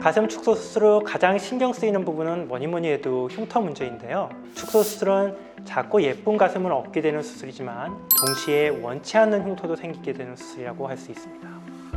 가슴 축소 수술 후 가장 신경 쓰이는 부분은 뭐니 해도 흉터 문제인데요. 축소 수술은 작고 예쁜 가슴을 얻게 되는 수술이지만 동시에 원치 않는 흉터도 생기게 되는 수술이라고 할 수 있습니다.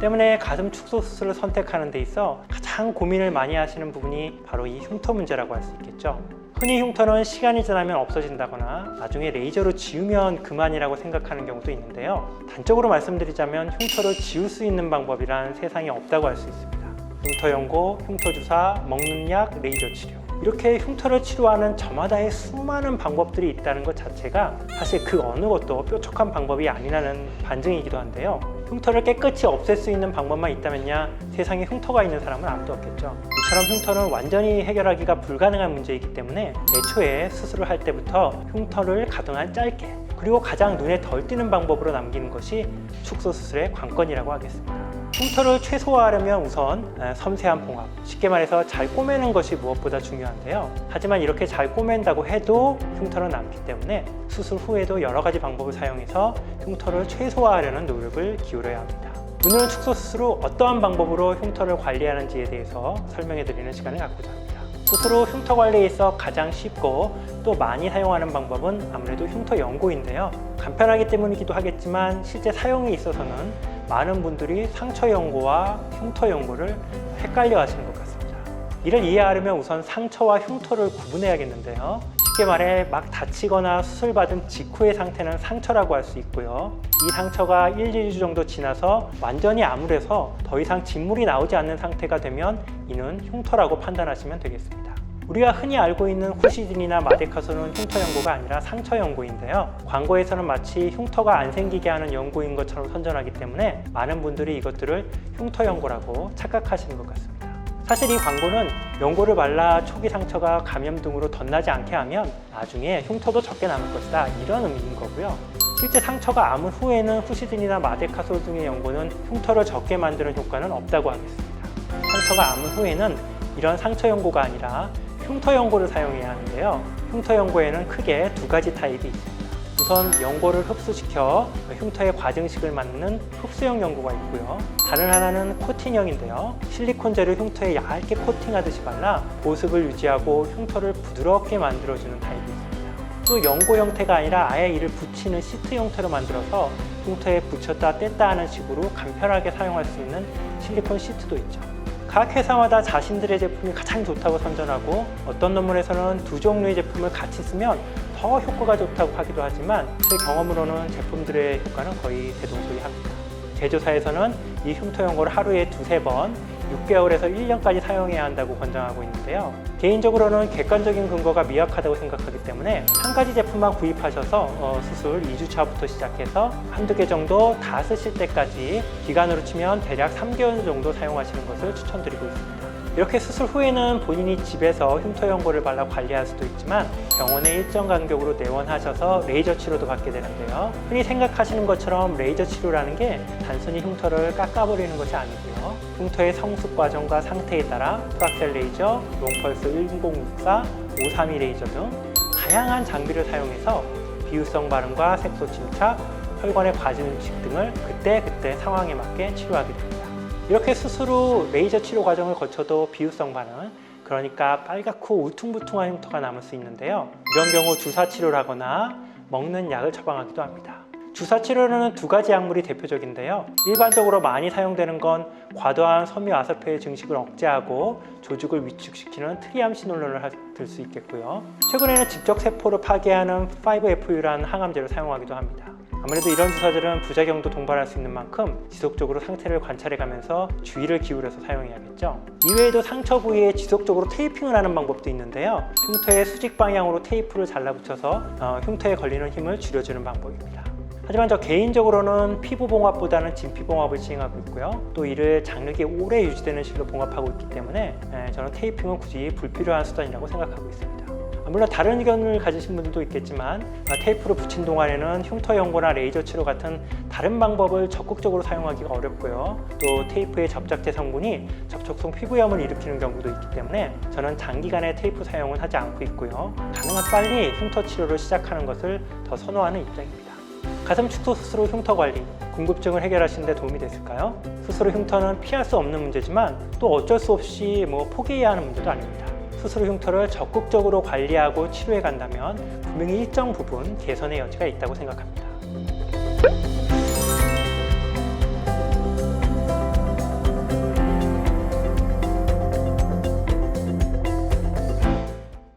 때문에 가슴 축소 수술을 선택하는 데 있어 가장 고민을 많이 하시는 부분이 바로 이 흉터 문제라고 할 수 있겠죠. 흔히 흉터는 시간이 지나면 없어진다거나 나중에 레이저로 지우면 그만이라고 생각하는 경우도 있는데요. 단적으로 말씀드리자면 흉터를 지울 수 있는 방법이란 세상에 없다고 할 수 있습니다. 흉터 연고, 흉터 주사, 먹는 약, 레이저 치료, 이렇게 흉터를 치료하는 저마다의 수많은 방법들이 있다는 것 자체가 사실 그 어느 것도 뾰족한 방법이 아니라는 반증이기도 한데요. 흉터를 깨끗이 없앨 수 있는 방법만 있다면야 세상에 흉터가 있는 사람은 아무도 없겠죠. 이처럼 흉터는 완전히 해결하기가 불가능한 문제이기 때문에 애초에 수술을 할 때부터 흉터를 가능한 짧게 그리고 가장 눈에 덜 띄는 방법으로 남기는 것이 축소 수술의 관건이라고 하겠습니다. 흉터를 최소화하려면 우선 섬세한 봉합, 쉽게 말해서 잘 꼬매는 것이 무엇보다 중요한데요. 하지만 이렇게 잘 꼬맨다고 해도 흉터는 남기 때문에 수술 후에도 여러 가지 방법을 사용해서 흉터를 최소화하려는 노력을 기울여야 합니다. 오늘은 축소 수술 후 어떠한 방법으로 흉터를 관리하는지에 대해서 설명해 드리는 시간을 갖고자 합니다. 수술 후 흉터 관리에 있어 가장 쉽고 또 많이 사용하는 방법은 아무래도 흉터 연고인데요. 간편하기 때문이기도 하겠지만 실제 사용에 있어서는 많은 분들이 상처 연고와 흉터 연고를 헷갈려 하시는 것 같습니다. 이를 이해하려면 우선 상처와 흉터를 구분해야겠는데요. 쉽게 말해 막 다치거나 수술받은 직후의 상태는 상처라고 할 수 있고요. 이 상처가 1, 2주 정도 지나서 완전히 암울해서 더 이상 진물이 나오지 않는 상태가 되면 이는 흉터라고 판단하시면 되겠습니다. 우리가 흔히 알고 있는 후시딘이나 마데카솔은 흉터 연고가 아니라 상처 연고인데요. 광고에서는 마치 흉터가 안 생기게 하는 연고인 것처럼 선전하기 때문에 많은 분들이 이것들을 흉터 연고라고 착각하시는 것 같습니다. 사실 이 광고는 연고를 발라 초기 상처가 감염 등으로 덧나지 않게 하면 나중에 흉터도 적게 남을 것이다, 이런 의미인 거고요. 실제 상처가 아문 후에는 후시딘이나 마데카솔 등의 연고는 흉터를 적게 만드는 효과는 없다고 하겠습니다. 상처가 아문 후에는 이런 상처 연고가 아니라 흉터 연고를 사용해야 하는데요. 흉터 연고에는 크게 두 가지 타입이 있습니다. 우선 연고를 흡수시켜 흉터의 과증식을 막는 흡수형 연고가 있고요. 다른 하나는 코팅형인데요. 실리콘젤을 흉터에 얇게 코팅하듯이 발라 보습을 유지하고 흉터를 부드럽게 만들어주는 타입이 있습니다. 또 연고 형태가 아니라 아예 이를 붙이는 시트 형태로 만들어서 흉터에 붙였다 뗐다 하는 식으로 간편하게 사용할 수 있는 실리콘 시트도 있죠. 각 회사마다 자신들의 제품이 가장 좋다고 선전하고 어떤 논문에서는 두 종류의 제품을 같이 쓰면 더 효과가 좋다고 하기도 하지만 제 경험으로는 제품들의 효과는 거의 대동소이합니다. 제조사에서는 이 흉터 연고를 하루에 두세 번 6개월에서 1년까지 사용해야 한다고 권장하고 있는데요. 개인적으로는 객관적인 근거가 미약하다고 생각하기 때문에 한 가지 제품만 구입하셔서 수술 2주차부터 시작해서 한두 개 정도 다 쓰실 때까지 기간으로 치면 대략 3개월 정도 사용하시는 것을 추천드리고 있습니다. 이렇게 수술 후에는 본인이 집에서 흉터 연고를 발라 관리할 수도 있지만 병원에 일정 간격으로 내원하셔서 레이저 치료도 받게 되는데요. 흔히 생각하시는 것처럼 레이저 치료라는 게 단순히 흉터를 깎아버리는 것이 아니고요. 흉터의 성숙 과정과 상태에 따라 프락셀 레이저, 롱펄스 1064, 532 레이저 등 다양한 장비를 사용해서 비유성 발음과 색소 침착, 혈관의 과증식 등을 그때 상황에 맞게 치료하게 됩니다. 이렇게 수술 후 레이저 치료 과정을 거쳐도 비유성 반응, 그러니까 빨갛고 울퉁불퉁한 흉터가 남을 수 있는데요. 이런 경우 주사 치료를 하거나 먹는 약을 처방하기도 합니다. 주사 치료는 두 가지 약물이 대표적인데요. 일반적으로 많이 사용되는 건 과도한 섬유 아세포의 증식을 억제하고 조직을 위축시키는 트리암시놀론을 들 수 있겠고요. 최근에는 직접 세포를 파괴하는 5FU라는 항암제를 사용하기도 합니다. 아무래도 이런 주사들은 부작용도 동반할 수 있는 만큼 지속적으로 상태를 관찰해가면서 주의를 기울여서 사용해야겠죠. 이외에도 상처 부위에 지속적으로 테이핑을 하는 방법도 있는데요. 흉터의 수직 방향으로 테이프를 잘라붙여서 흉터에 걸리는 힘을 줄여주는 방법입니다. 하지만 저 개인적으로는 피부 봉합보다는 진피 봉합을 시행하고 있고요. 또 이를 장력이 오래 유지되는 실로 봉합하고 있기 때문에 저는 테이핑은 굳이 불필요한 수단이라고 생각하고 있습니다. 물론 다른 의견을 가지신 분들도 있겠지만 테이프를 붙인 동안에는 흉터 연고나 레이저 치료 같은 다른 방법을 적극적으로 사용하기가 어렵고요. 또 테이프의 접착제 성분이 접촉성 피부염을 일으키는 경우도 있기 때문에 저는 장기간의 테이프 사용은 하지 않고 있고요. 가능한 빨리 흉터 치료를 시작하는 것을 더 선호하는 입장입니다. 가슴 축소 수술 후 흉터 관리, 궁금증을 해결하시는 데 도움이 됐을까요? 스스로 흉터는 피할 수 없는 문제지만 또 어쩔 수 없이 포기해야 하는 문제도 아닙니다. 스스로 흉터를 적극적으로 관리하고 치료해 간다면 분명히 일정 부분 개선의 여지가 있다고 생각합니다.